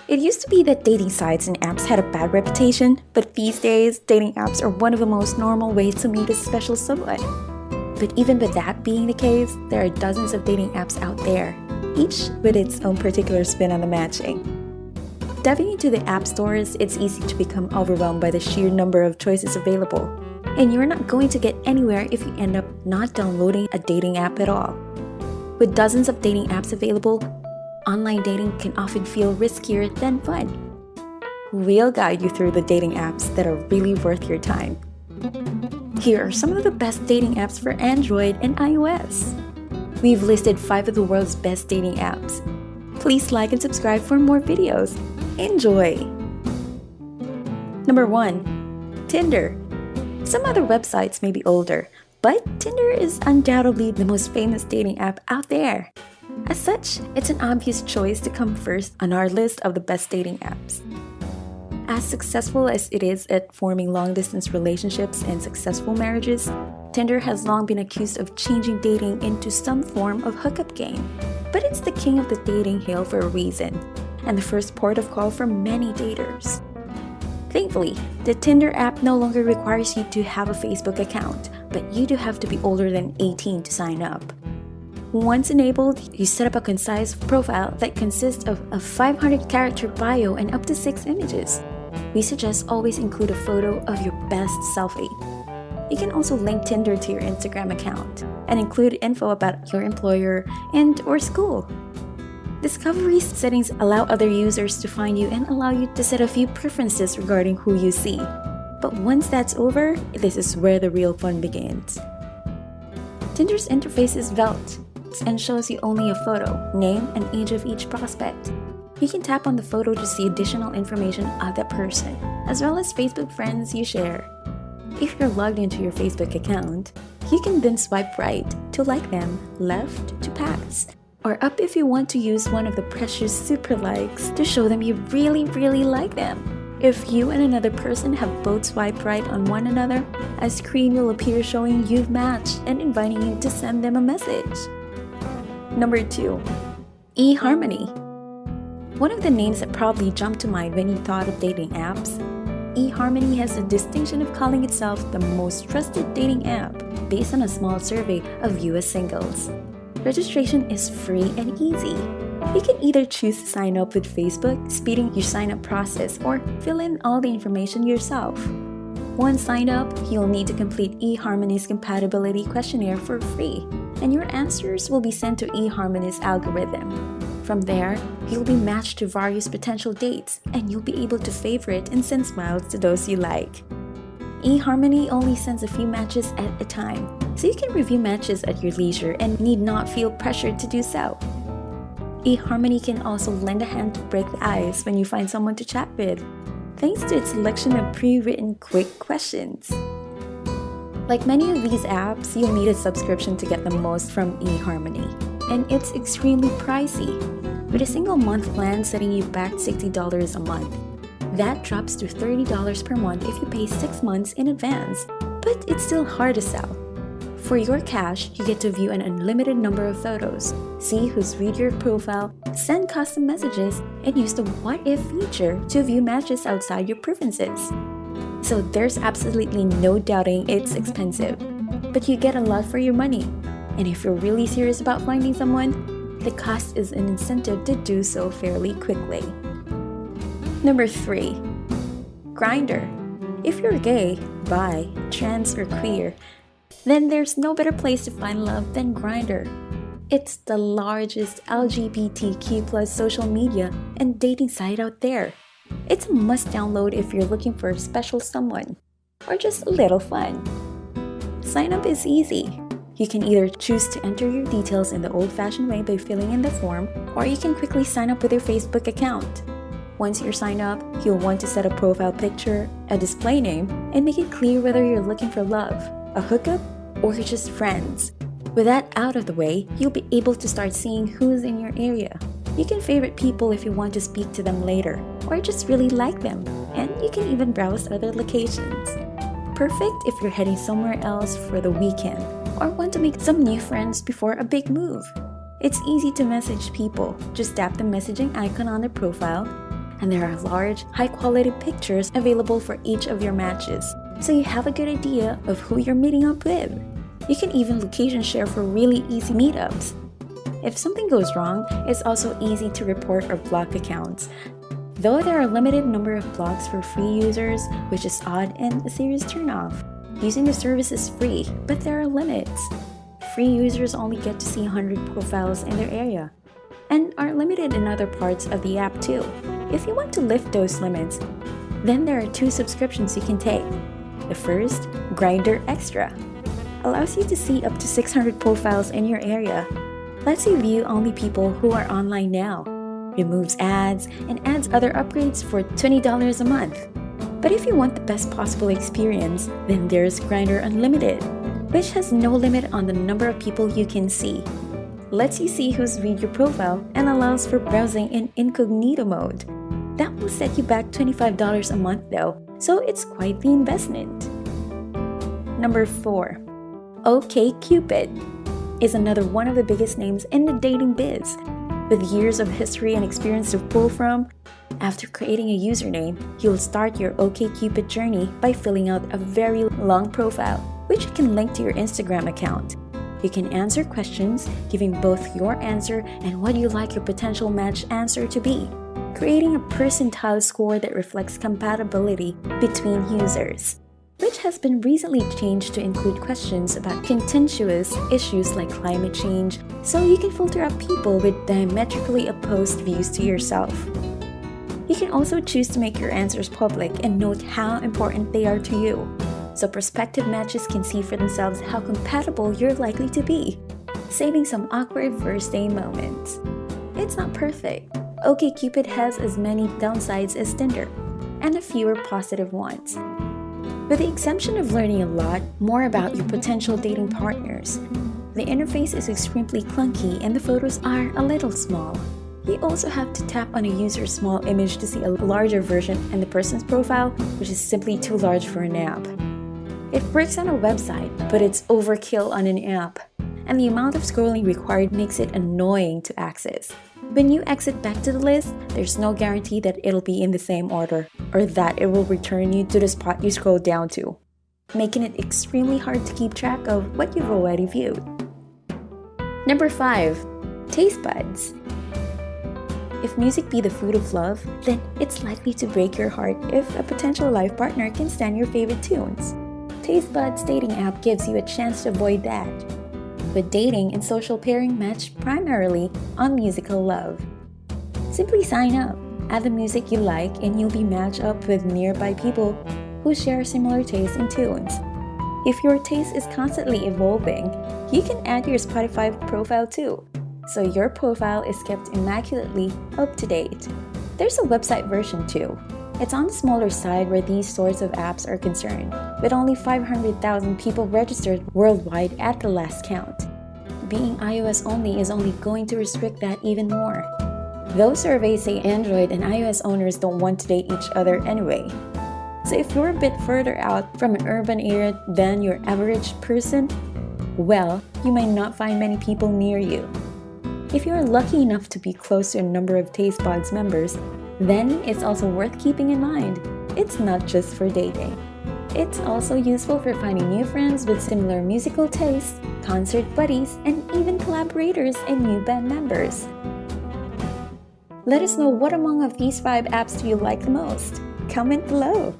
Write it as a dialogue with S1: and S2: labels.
S1: It used to be that dating sites and apps had a bad reputation, but these days, dating apps are one of the most normal ways to meet a special someone. But even with that being the case, there are dozens of dating apps out there, each with its own particular spin on the matching. Diving into the app stores, it's easy to become overwhelmed by the sheer number of choices available. And you're not going to get anywhere if you end up not downloading a dating app at all. With dozens of dating apps available, online dating can often feel riskier than fun. We'll guide you through the dating apps that are really worth your time. Here are some of the best dating apps for Android and iOS. We've listed 5 of the world's best dating apps. Please like and subscribe for more videos. Enjoy! Number 1. Tinder. Some other websites may be older, but Tinder is undoubtedly the most famous dating app out there. As such, it's an obvious choice to come first on our list of the best dating apps. As successful as it is at forming long-distance relationships and successful marriages, Tinder has long been accused of changing dating into some form of hookup game. But it's the king of the dating hail for a reason, and the first port of call for many daters. Thankfully, the Tinder app no longer requires you to have a Facebook account, but you do have to be older than 18 to sign up. Once enabled, you set up a concise profile that consists of a 500-character bio and up to 6 images. We suggest always include a photo of your best selfie. You can also link Tinder to your Instagram account and include info about your employer and/or school. Discovery settings allow other users to find you and allow you to set a few preferences regarding who you see. But once that's over, this is where the real fun begins. Tinder's interface is svelte and shows you only a photo, name, and age of each prospect. You can tap on the photo to see additional information of that person, as well as Facebook friends you share. If you're logged into your Facebook account, you can then swipe right to like them, left to pass, or up if you want to use one of the precious super likes to show them you really like them. If you and another person have both swiped right on one another, a screen will appear showing you've matched and inviting you to send them a message. Number 2. eHarmony. One of the names that probably jumped to mind when you thought of dating apps, eHarmony has the distinction of calling itself the most trusted dating app based on a small survey of US singles. Registration is free and easy. You can either choose to sign up with Facebook, speeding your sign-up process, or fill in all the information yourself. Once signed up, you'll need to complete eHarmony's compatibility questionnaire for free, and your answers will be sent to eHarmony's algorithm. From there, you'll be matched to various potential dates, and you'll be able to favorite and send smiles to those you like. eHarmony only sends a few matches at a time, so you can review matches at your leisure and need not feel pressured to do so. eHarmony can also lend a hand to break the ice when you find someone to chat with, thanks to its selection of pre-written quick questions. Like many of these apps, you'll need a subscription to get the most from eHarmony, and it's extremely pricey, with a single month plan setting you back $60 a month. That drops to $30 per month if you pay 6 months in advance, but it's still hard to sell. For your cash, you get to view an unlimited number of photos, see who's read your profile, send custom messages, and use the What If feature to view matches outside your preferences. So there's absolutely no doubting it's expensive, but you get a lot for your money. And if you're really serious about finding someone, the cost is an incentive to do so fairly quickly. Number 3. Grindr. If you're gay, bi, trans, or queer, then there's no better place to find love than Grindr. It's the largest LGBTQ+ social media and dating site out there. It's a must download if you're looking for a special someone, or just a little fun. Sign up is easy. You can either choose to enter your details in the old-fashioned way by filling in the form, or you can quickly sign up with your Facebook account. Once you're signed up, you'll want to set a profile picture, a display name, and make it clear whether you're looking for love, a hookup, or just friends. With that out of the way, you'll be able to start seeing who's in your area. You can favorite people if you want to speak to them later, or just really like them, and you can even browse other locations. Perfect if you're heading somewhere else for the weekend, or want to make some new friends before a big move. It's easy to message people. Just tap the messaging icon on their profile, and there are large, high-quality pictures available for each of your matches, so you have a good idea of who you're meeting up with. You can even location share for really easy meetups. If something goes wrong, it's also easy to report or block accounts. Though there are a limited number of blocks for free users, which is odd and a serious turnoff. Using the service is free, but there are limits. Free users only get to see 100 profiles in their area, and are limited in other parts of the app too. If you want to lift those limits, then there are 2 subscriptions you can take. The first, Grindr Extra, allows you to see up to 600 profiles in your area, lets you view only people who are online now, removes ads, and adds other upgrades for $20 a month. But if you want the best possible experience, then there's Grindr Unlimited, which has no limit on the number of people you can see, lets you see who's viewed your profile, and allows for browsing in incognito mode. That will set you back $25 a month though, so it's quite the investment. Number 4. OkCupid is another one of the biggest names in the dating biz. With years of history and experience to pull from, after creating a username, you'll start your OkCupid journey by filling out a very long profile, which you can link to your Instagram account. You can answer questions, giving both your answer and what you like your potential match answer to be, creating a percentile score that reflects compatibility between users, which has been recently changed to include questions about contentious issues like climate change, so you can filter out people with diametrically opposed views to yourself. You can also choose to make your answers public and note how important they are to you, so prospective matches can see for themselves how compatible you're likely to be, saving some awkward first date moments. It's not perfect. OkCupid has as many downsides as Tinder, and a fewer positive ones. With the exemption of learning a lot more about your potential dating partners, the interface is extremely clunky and the photos are a little small. You also have to tap on a user's small image to see a larger version in the person's profile, which is simply too large for an app. It works on a website, but it's overkill on an app, and the amount of scrolling required makes it annoying to access. When you exit back to the list, there's no guarantee that it'll be in the same order, or that it will return you to the spot you scrolled down to, making it extremely hard to keep track of what you've already viewed. Number 5. Tastebuds. If music be the food of love, then it's likely to break your heart if a potential life partner can stand your favorite tunes. Tastebuds dating app gives you a chance to avoid that. With dating and social pairing matched primarily on musical love. Simply sign up, add the music you like, and you'll be matched up with nearby people who share similar tastes in tunes. If your taste is constantly evolving, you can add your Spotify profile too, so your profile is kept immaculately up to date. There's a website version too. It's on the smaller side where these sorts of apps are concerned, with only 500,000 people registered worldwide at the last count. Being iOS only is only going to restrict that even more. Those surveys say Android and iOS owners don't want to date each other anyway. So if you're a bit further out from an urban area than your average person, well, you might not find many people near you. If you're lucky enough to be close to a number of Tastebuds members, then it's also worth keeping in mind. It's not just for dating. It's also useful for finding new friends with similar musical tastes, concert buddies, and even collaborators and new band members. Let us know what among of these 5 apps do you like the most. Comment below.